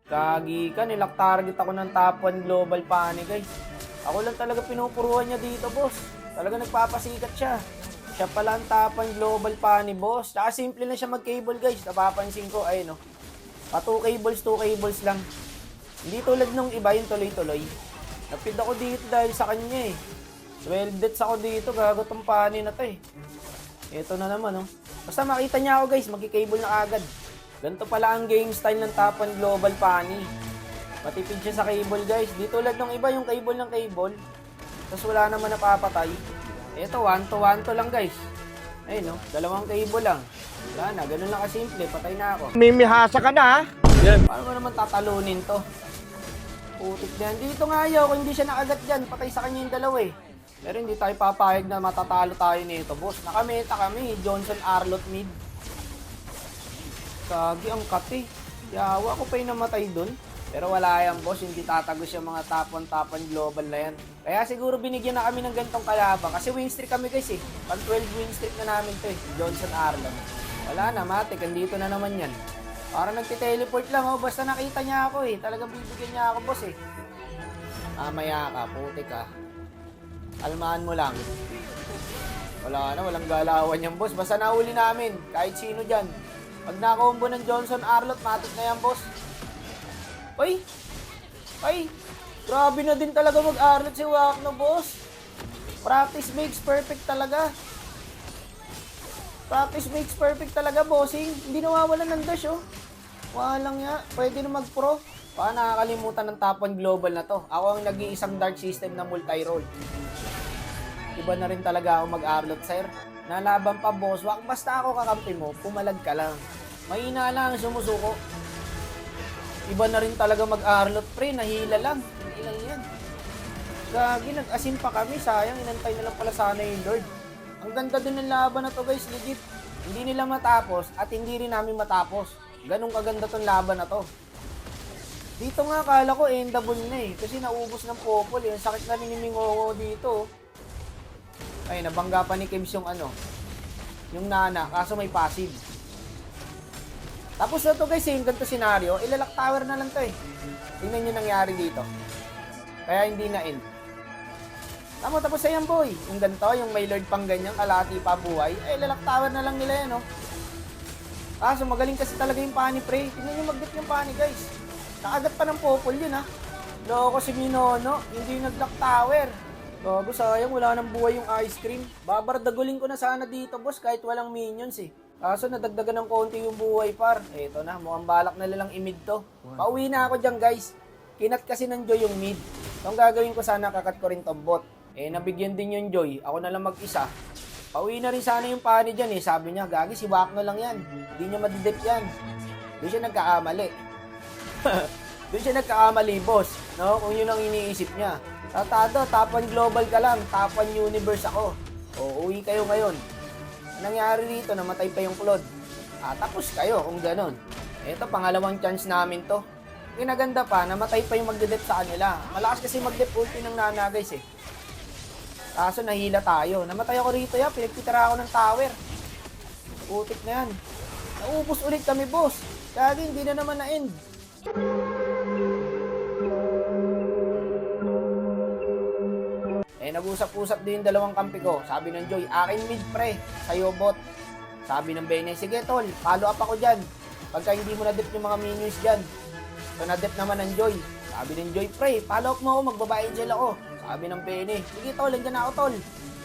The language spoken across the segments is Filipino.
Gagi ka, nilock target ako ng top 1 global pani, guys. Ako lang talaga pinupuruan niya dito, boss. Talaga nagpapasikat siya. Siya pala ang top 1 global pani, boss. Tsaka simple na siya mag-cable, guys. Napapansin ko, ayun, no. Pa 2 cables lang. Hindi tulad nung iba yung tuloy-tuloy. Napid ako dito dahil sa kanya, eh. 12 deaths ako dito, gago tong pani na to, eh. Ito na naman, no. Basta makita niya ako, guys, magki-cable na agad. Ganito pala ang game style ng top 1 global pani. Matipid siya sa cable, guys. Di tulad ng iba, yung cable ng cable. Tapos wala naman napapatay. Ito, 1 to lang, guys. Ayun, no? 2 cable lang. Wala na, ganun lang kasimple. Patay na ako. Mimihasa ka na, ha? Yan. Paano mo naman tatalunin to? Putik na yan. Dito nga ayaw, kung hindi siya nakagat dyan, patay sa kanya yung dalawa, eh. Pero hindi tayo papayag na matatalo tayo nito, boss. Nakameta kami, Johnson Arlott mid. Kagi ang kati. Yawa ko pa yung namatay dun. Pero wala yan, boss. Hindi tatagos yung mga top 1 global na yan. Kaya siguro binigyan na kami ng gantong kalabang. Kasi win streak kami, guys, eh. Pag 12 win streak na namin to, eh. Johnson Arlott. Wala na, matik. Andito na naman yan. Para nagtiteleport lang, oh. Basta nakita niya ako, eh. Talagang bibigyan niya ako, boss, eh. Mamaya ka, putik ka. Almahan mo lang. Wala na, walang galawan yan, boss. Basta nahuli namin. Kahit sino dyan. Pag nakombo ng Johnson Arlott, matik na yan, boss. Ay! Ay! Grabe na din talaga mag-Arlott si Wakno, boss. Practice makes perfect talaga. Practice makes perfect talaga, bossing. Hindi nawawalan ng dash, oh. Walang nga. Pwede na mag-pro. Baka nakakalimutan ng top 1 global na to. Ako ang nag-iisang dark system na multi-roll. Iba na rin talaga ako mag-Arlott, sir. Nalaban pa, boss. Wak, basta ako kakampi mo, pumalag ka lang. Mahina lang, sumusuko. Iba na rin talaga mag-Arlott, pre. Nahila lang. Hindi lang yan. Gagi, nag-asim pa kami. Sayang, inantay na lang pala sana yung Lord. Ang ganda din ng laban na to, guys. Legit. Hindi nila matapos at hindi rin namin matapos. Ganong kaganda tong laban na to. Dito nga, kala ko endable na, eh. Kasi naubos ng popol, eh. Ang sakit na rin ni Mingongo dito, oh. Ay, nabangga pa ni Kebs yung ano, yung Nana, kaso may passive. Tapos na to, guys, yung ganito senaryo, ilalak tower na lang to, eh. Tingnan nyo nangyari dito. Kaya hindi na end. Tapos na yan, boy. Yung ganito, yung may lord pang ganyan, kalati pa buhay, ay ilalak tower na lang nila yan, oh. Kaso magaling kasi talaga yung pani, pre. Tingnan nyo mag-dip yung pani, guys. Nakagat pa ng popol yun, ha. Loko si Minono, hindi nag-lock tower. Gago, sayang, wala nang buhay yung ice cream. Babardagulin ko na sana dito, boss, kahit walang minions, eh. Kaso nadagdagan ng konti yung buhay, par. Eto na, mukhang balak na nilang i-mid to. Pauwi na ako dyan, guys. Kinat kasi ng Joy yung mid. So, ang gagawin ko sana, kakat ko rin tong bot. Eh, nabigyan din yung Joy. Ako na lang mag-isa. Pauwi na rin sana yung pani dyan, eh. Sabi niya, gagi, si Wakno lang yan. Hindi niya madidip yan. Doon siya nagkakamali. Doon siya nagkakamali, boss. No? Kung yun ang iniisip niya. Tatado, top 1 global ka lang, top 1 universe ako. O, uwi kayo ngayon. Nangyari dito, namatay pa yung Claude. Tapos kayo kung ganon. Ito, pangalawang chance namin to. Kinaganda pa, namatay pa yung magdedep sa kanila. Malakas kasi magdep ulti ng Nana, guys, eh. Kaso nahila tayo. Namatay ako rito, ya. Pinagtitira ako ng tower. Putik na yan. Naubos ulit kami, boss. Kaya hindi na naman na-end. Nag-usap-usap din yung dalawang kampi ko. Sabi ng Joy, akin mid, pre. Sa'yo, bot. Sabi ng Bene, sige, tol. Follow up ako dyan. Pagka hindi mo na-dip yung mga minions dyan. So, na-dip naman ng Joy. Sabi ng Joy, pre, follow up mo ako. Magbabae gel ako. Sabi ng Bene, sige, tol. Nandiyan na ako, tol.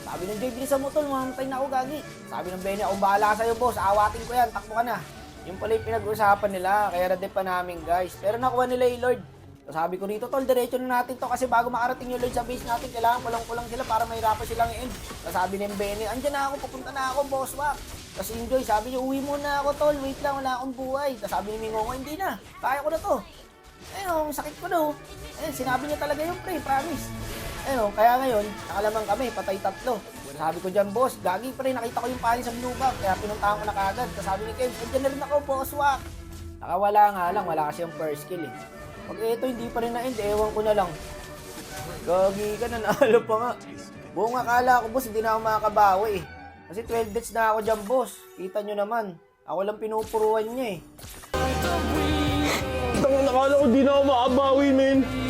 Sabi ng Joy, bilisan mo, tol. Mamatay na ako, gagi. Sabi ng Bene, ako bahala sa'yo, boss. Awatin ko yan. Takbo ka na. Yung pala yung pinag-usapan nila. Kaya na-dip pa namin, guys. Pero nakuha nila yung Lord. So, sabi ko rito, tol, diretso na natin to kasi bago makarating yung Lord sa base natin, kailangan kulang-kulang sila para mahirapan silang i-end. So, sabi ng Benny, andyan na ako, pupunta na ako, boss, wak. Tapos Enjoy, sabi niya, uwi muna ako, tol, wait lang, wala akong buhay. Tapos sabi ni Mingongo, hindi na, kaya ko na to. Ayun, sakit ko daw. Ayun, sinabi niya talaga yung pre, promise. Ayun, kaya ngayon, nakalamang kami, patay 3. Sabi ko dyan, boss, gagi pre, nakita ko yung pali sa blue bag, kaya pinuntahan ko na kagad. Tapos sabi ni Ken, andyan na rin ako, boss, wak. Nakawala nga lang, wala kasi yung first kill, eh. Pag ito hindi pa rin na-end, ewan ko na lang. Gagi ka, nanalo pa nga. Buong akala ko, boss, hindi na ako makakabawi, eh. Kasi 12 deaths na ako dyan, boss. Kita nyo naman. Ako lang pinupuruan niya, eh. akala ko di na ako makabawi, men.